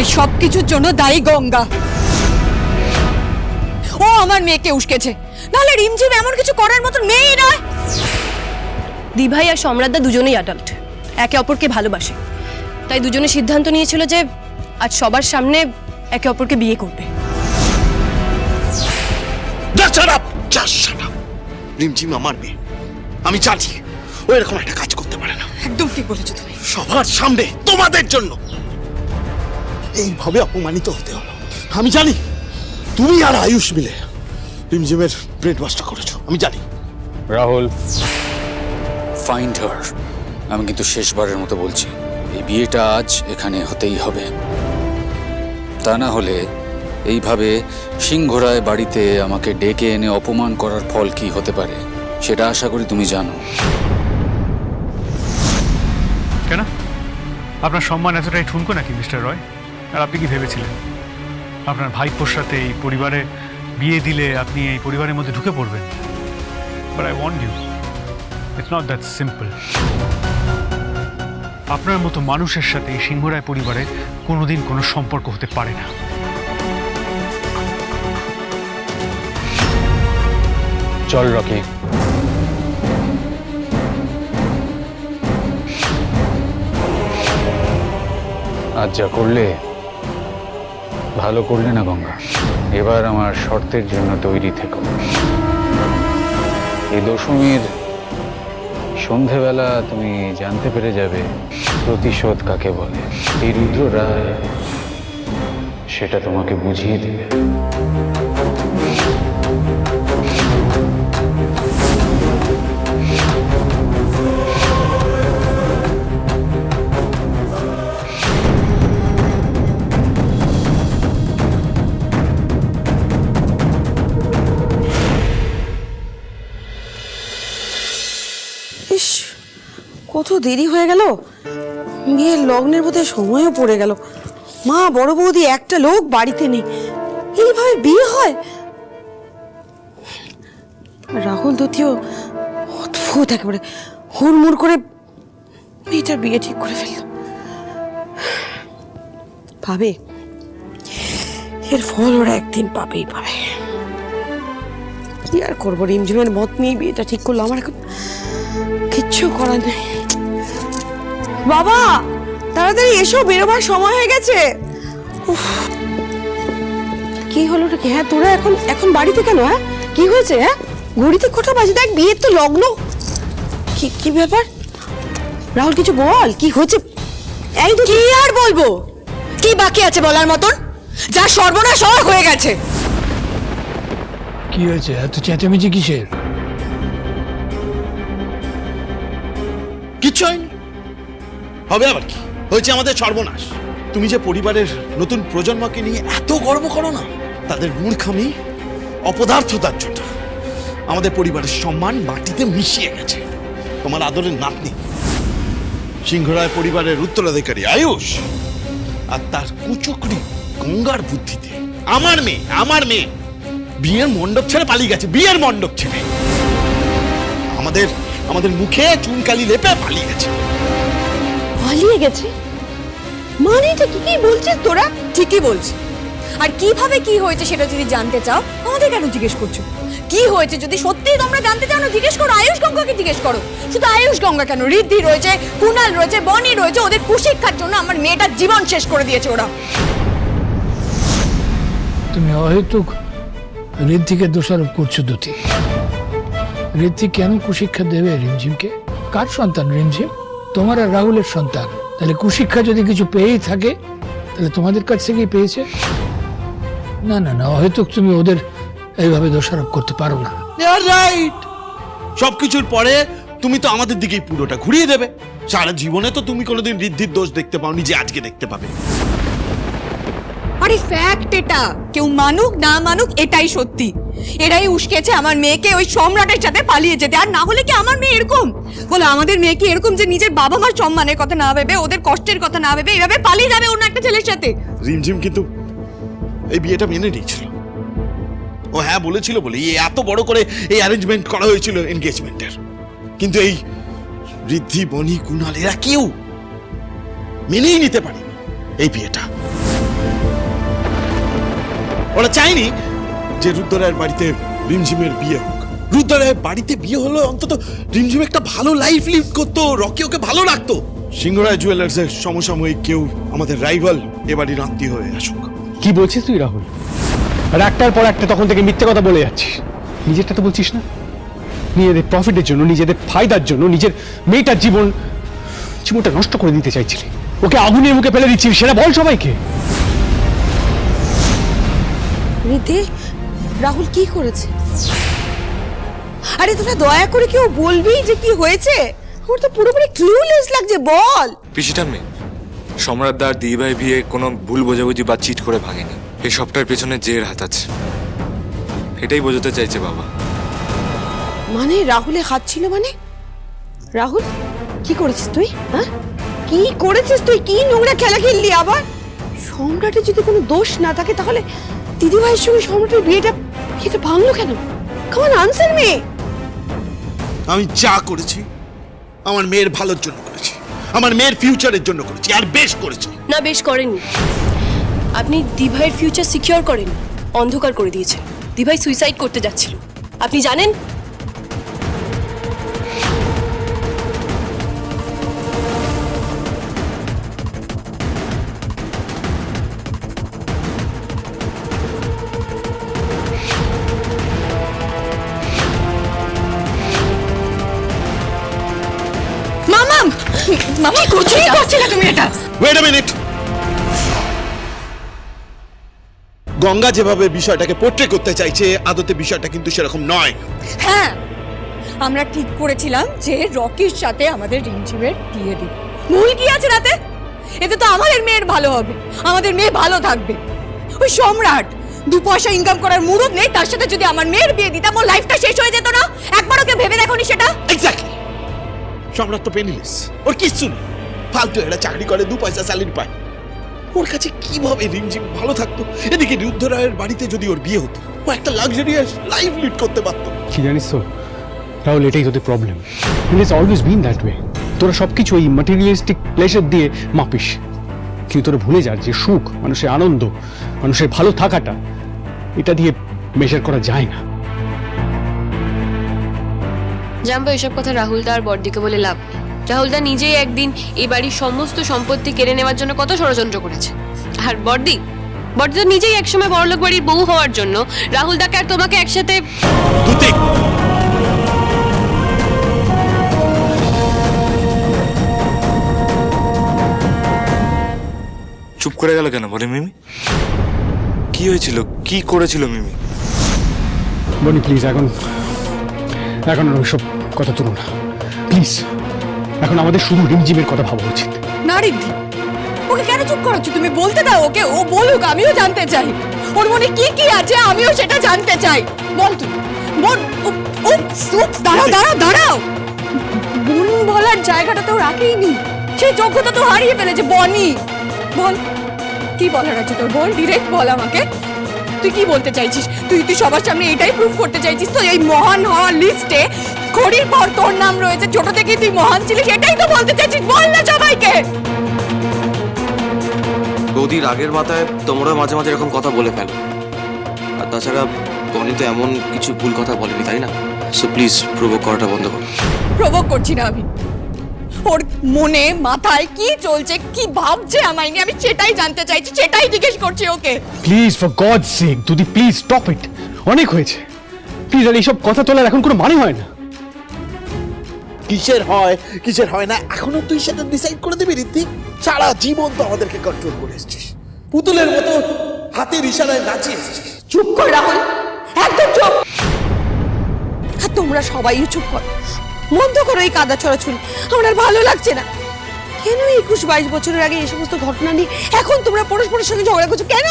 এই সবকিছুর জন্য দায়ী গঙ্গা। ও আমার মেয়েকে উস্কেছে, নাহলে রিমঝিম এমন কিছু করার মতন মেয়েই নয়। দিভাই আর সম্রাটদা দুজনেই অ্যাডাল্ট, একে অপরকে ভালোবাসে, তাই দুজনে সিদ্ধান্ত নিয়েছিল যে আজ সবার সামনে একে অপরকে বিয়ে করবে। রিমঝিম আমার মেয়ে, আমি জানি ও এরকম একটা কাজ করতে পারে না। একদম ঠিক বলেছো তুমি। সবার সামনে তোমাদের জন্য এইভাবে অপমানিত হতে হলো। আমি জানি তুমি আর আয়ুষ মিলে রিমঝিমের ব্রেন ওয়াশটা করেছো, আমি জানি। Rahul, find her. আমি কিন্তু শেষবারের মতো বলছি, এই বিয়েটা আজ এখানে হতেই হবে। তা না হলে এইভাবে সিংহরায় বাড়িতে আমাকে ডেকে এনে অপমান করার ফল কি হতে পারে সেটা আশা করি তুমি জানো। কেন আপনার সম্মান এতটাই ঠুনকো নাকি মিস্টার রয়? আর আপনি কি ভেবেছিলেন আপনার ভাইপোর সাথে এই পরিবারে বিয়ে দিলে আপনি এই পরিবারের মধ্যে ঢুকে পড়বেন? But I want you, it's not that simple. আপনার মতো মানুষের সাথে এই সিংহরায় পরিবারে কোনোদিন কোনো সম্পর্ক হতে পারে না। চল রকি। আজ যা করলে ভালো করলে না গঙ্গা, এবার আমার শর্তের জন্য তৈরি থেকো। এই দশমীর সন্ধেবেলা তুমি জানতে পেরে যাবে প্রতিশোধ কাকে বলে। এই রুদ্র রায় সেটা তোমাকে বুঝিয়ে দেবে। ইস, কত দেরি হয়ে গেল। বিয়ের লগ্নের বোধহয় সময়ও পড়ে গেল। মা, বড় বৌদি, একটা লোক বাড়িতে নেই। এইভাবে বিয়ে হয়? রাহুল দ্বিতীয় অদ্ভুত একেবারে হুড়মুড় করে মেয়েটার বিয়ে ঠিক করে ফেলল। পাবে, এর ফল ওরা একদিন পাবেই পাবে। কি আর করবো, রিমঝিমের মত নিয়ে বিয়েটা ঠিক করলো। আমার এখন কিচ্ছু করার নেই। বাবা, তাড়াতাড়ি এসো, বেরোবার সময় হয়ে গেছে। কি হলো নাকি? হ্যাঁ, তোরা এখন বাড়িতে কেন? হ্যাঁ, কি হয়েছে? হ্যাঁ, ঘড়িতে কটা বাজে দেখ, বিয়ের তো লগ্ন। কি ব্যাপার? রাহুল, কিছু বল, কি হয়েছে? এই তো। কি আর বলবো, কি বাকি আছে বলার মতন? যা সর্বনাশ হয়ে গেছে। কি হয়েছে? এত চেঁচামেচি কিসের? কিচ্ছু হয়নি, হবে আবার কি? হয়েছে আমাদের সর্বনাশ। তুমি যে পরিবারের নতুন প্রজন্মকে নিয়ে এত গর্ব করো না, তাদের মূর্খামি, অপদার্থতার জন্য আমাদের পরিবারের সম্মান মাটিতে মিশিয়ে গেছে। তোমার আদরের নাতনি সিংহরায় পরিবারের উত্তরাধিকারী আয়ুষ আর তার কুচুকরি গঙ্গার বুদ্ধিতে আমার মেয়ে বিয়ের মণ্ডপ ছেড়ে পালিয়ে গেছে। বিয়ের মণ্ডপ ছেড়ে আমাদের মুখে চুনকালি লেপে পালিয়ে গেছে। পালিয়ে গেছে মানে? এটা কি বলছিস তোরা? ঠিকই বলছি। আর কিভাবে কি হয়েছে সেটা যদি জানতে চাও, আমাদের কেন জিজ্ঞেস করছো? কি হয়েছে যদি সত্যি তোমরা জানতে চাও না, জিজ্ঞেস করো, আয়ুষ গঙ্গাকে জিজ্ঞেস করো। শুধু আয়ুষ গঙ্গা কেন, ঋদ্ধি রয়েছে, কুণাল রয়েছে, বনি রয়েছে। ওদের কুশিক্ষার জন্য আমার মেয়েটার জীবন শেষ করে দিয়েছে ওরা। তুমি অহেতুক ঋদ্ধিকে দোষারোপ করছো দুটি। ঋদ্ধি কেন কুশিক্ষা দেবে রিমঝিমকে? কার সন্তান রিমঝিম? তোমার আর রাহুলের সন্তান। তাহলে কুশিক্ষা যদি কিছু পেয়েই থাকে তাহলে তোমাদের কাছ থেকেই পেয়েছে। না না না, অহেতুক তুমি ওদের এইভাবে দোষারোপ করতে পারো না। রাইট, সবকিছুর পরে তুমি তো আমাদের দিকেই পুরোটা ঘুরিয়ে দেবে। সারা জীবনে তো তুমি কোনোদিন ঋদ্ধির দোষ দেখতে পাওনি, যে আজকে দেখতে পাবে। আরে ফ্যাক্ট এটা, কেউ মানুক না মানুক এটাই সত্যি। এরাই উস্কেছে আমার মেয়েকে ওই সম্রাটের সাথে পালিয়ে যেতে। আর না হলে কি আমার মেয়ে এরকম? বলো, আমাদের মেয়ে কি এরকম যে নিজের বাবা মার সম্মানের কথা না ভেবে, ওদের কষ্টের কথা না ভেবে এইভাবে পালিয়ে যাবে অন্য একটা ছেলের সাথে? রিমঝিম কিন্তু এই বিয়েটা মেনে নিয়েছিল। ও হ্যাঁ বলেছিল বলে এত বড় করে এই অ্যারেঞ্জমেন্ট করা হয়েছিল এনগেজমেন্টের। কিন্তু এই ঋদ্ধি, বনি, কুণাল এরা কেউ মেনেই নিতে পারে এই বিয়েটা। ওরা চায়নি যে রুদ্ররায়ের বাড়িতে রিমঝিমের বিয়ে হোক। রুদ্ররায়ের বাড়িতে বিয়ে হলো অন্তত রিমঝিম একটা ভালো লাইফ লিড করতো, রকি ওকে ভালো রাখতো। সিংহরায় জুয়েলার্সের সমসাময়িক কেউ আমাদের রাইভাল এবারই আত্মীয় হয়ে আসুক। কি বলছিস তুই রাহুল? আর একটার পর একটা তখন থেকে মিথ্যে কথা বলে যাচ্ছিস। নিজেরটা তো বলছিস না? নিজেদের প্রফিটের জন্য, নিজেদের ফায়দার জন্য, নিজের মেয়েটার জীবনটা নষ্ট করে দিতে চাইছিলি, ওকে আগুনের মুখে ফেলে দিচ্ছিস, সেটা বল সবাইকে। রিদ্ধি, রাহুল কি করেছে? আরে তোরা দয়া করে কেউ বলবি যে কি হয়েছে? আমার তো পুরোপুরি ক্লুলেস লাগছে, বল। পিসিটার মেয়ে সম্রাটদা আর দিদিভাই বিয়ে কোনো ভুল বোঝাবুঝি বা চিট করে ভাঙেনি। এই সবটার পেছনে জের হাত আছে, এটাই বোঝাতে চাইছে বাবা। মানে রাহুলে হাত ছিল মানে? রাহুল কি করেছিস তুই? হ্যাঁ, কি করেছিস তুই? কি নোংরা খেলা খেললি আবার? সম্রাটের যদি কোনো দোষ না থাকে তাহলে দিদিভাইয়ের সঙ্গে সম্রাটের বিয়েটা ভাঙলো কেন? কামান আনসার মি। আমি যা করেছি আমার মেয়ের ভালোর জন্য করেছি, আমার মেয়ের ফিউচারের জন্য করেছি, আর বেশ করেছি। না, বেশ করেননি। আপনি দিভাইয়ের ফিউচার সিকিউর করেন, অন্ধকার করে দিয়েছেন। দিভাই সুইসাইড করতে যাচ্ছিল, আপনি জানেন? মামাম, মামা কি করছিলে তুমি এটা? Wait a minute. গঙ্গা যেভাবে বিষয়টাকে পোট্রে করতে চাইছে, আদতে বিষয়টা কিন্তু সেরকম নয়। হ্যাঁ, আমরা ঠিক করেছিলাম যে রকির সাথে আমাদের রিমঝিমের বিয়ে দিব। ভুল কি আছে রাতে? এতে তো আমাদের মেয়ের ভালো হবে, আমাদের মেয়ে ভালো থাকবে। ওই সম্রাট 2 পয়সা ইনকাম করার মুরুদ নেই, তার সাথে যদি আমার মেয়ের বিয়ে দিতাম ওর লাইফটা শেষ হয়ে যেত না? একবার ওকে ভেবে দেখোনি সেটা? এক্স্যাক্টলি। সম্রাট তো পেনিলেস, ওর কিচ্ছু নেই, ফালতু একটা চাকরি করে 2 পয়সা স্যালারি পায়। ওর কাছে কিভাবে রিমঝিম ভালো থাকতো? এদিকে রুদ্ররায়ের বাড়িতে যদি ওর বিয়ে হতো, ও একটা লাক্সারিয়াস লাইফ লিড করতে পারতো। কি জানিস তো রাহুল, এটাই তোদের problem. It is always been that way. তোরা সবকিছু ওই ম্যাটেরিয়ালিস্টিক প্লেজার দিয়ে মাপিস, কিন্তু তোরা ভুলে যাস যে সুখ, মানুষের আনন্দ, মানুষের ভালো থাকাটা, এটা দিয়ে মেজার করা যায় না। জানবো এসব কথা রাহুলদা আর বড়দিকে বলে লাভ নেই। রাহুলদা নিজেই একদিন এই বাড়ির সমস্ত সম্পত্তি কেড়ে নেওয়ার জন্য কত ষড়যন্ত্র করেছে। আর বড়দি তো নিজেই একসময় বড়লোক বাড়ির বউ হওয়ার জন্য রাহুলদাকে আর তোমাকে একসাথে। দুতি, চুপ করে গেল কেন বলে মিমি? কি হয়েছিল, কি করেছিল মিমি? বনি প্লিজ, এখন ওইসব কথা তুলো না প্লিজ। এখন আমাদের শুধু রিমঝিমের কথা ভাবা উচিত। না রিদ্ধি, ওকে কেন চুপ করাচ্ছ তুমি? বলতে দাও ওকে, ও বলুক, আমিও জানতে চাই। ওর মনে কি কি আছে আমিও সেটা জানতে চাই। বল তুই, বল। দাঁড়াও। বোন বলার জায়গাটা তো রাখেইনি, সেই যোগ্যতা তো হারিয়ে ফেলেছে। বনি, বল কি বলার আছে তোর? বল, ডিরেক্ট বল আমাকে। তুই কি বলতে চাইছিস? তুই সবার সামনে এটাই প্রুফ করতে চাইছিস তো এই মহান হওয়ার লিস্টে খড়ির পর তোর নাম রয়েছে? ছোট থেকে তুই মহান ছিলিস, এটাই তো বলতে চাইছিস? বল না সবাইকে। বৌদির আগের মাথায় তোমরা মাঝে মাঝে এরকম কথা বলে ফেলো, আর তাছাড়া বনি তো এমন কিছু ভুল কথা বলেনি, তাই না? সো প্লিজ প্রভোগ করাটা বন্ধ করো। প্রভোগ করছি না আমি। ওর মনে মাথায় কি চলছে, কি ভাবছে আমায় নিয়ে, আমি সেটাই জানতে চাইছি, সেটাই জিজ্ঞেস করছি ওকে। প্লিজ ফর গডস সেক দুদি, প্লিজ স্টপ ইট। অনেক হয়েছে প্লিজ। আর এইসব কথা তোলার এখন কোনো মানে হয় না। কিসের হয় কিসের হয় না এখনো তুই সেটা ডিসাইড করে দিবি ঋত্বিক? সারা জীবন তো আমাদেরকে কন্ট্রোল করে এসেছিস, পুতুলের মতো হাতের ইশারায় নাচিয়ে এসেছিস। চুপ কর রাহুল, একদম চুপ। আর তোমরা সবাই চুপ কর, বন্ধ করো এই কাদা ছড়াছড়ি। আমার আর ভালো লাগছে না। কেন 21-22 বছরের আগে এই সমস্ত ঘটনা নিয়ে এখন তোমরা পরস্পরের সঙ্গে ঝগড়া করছো কেন?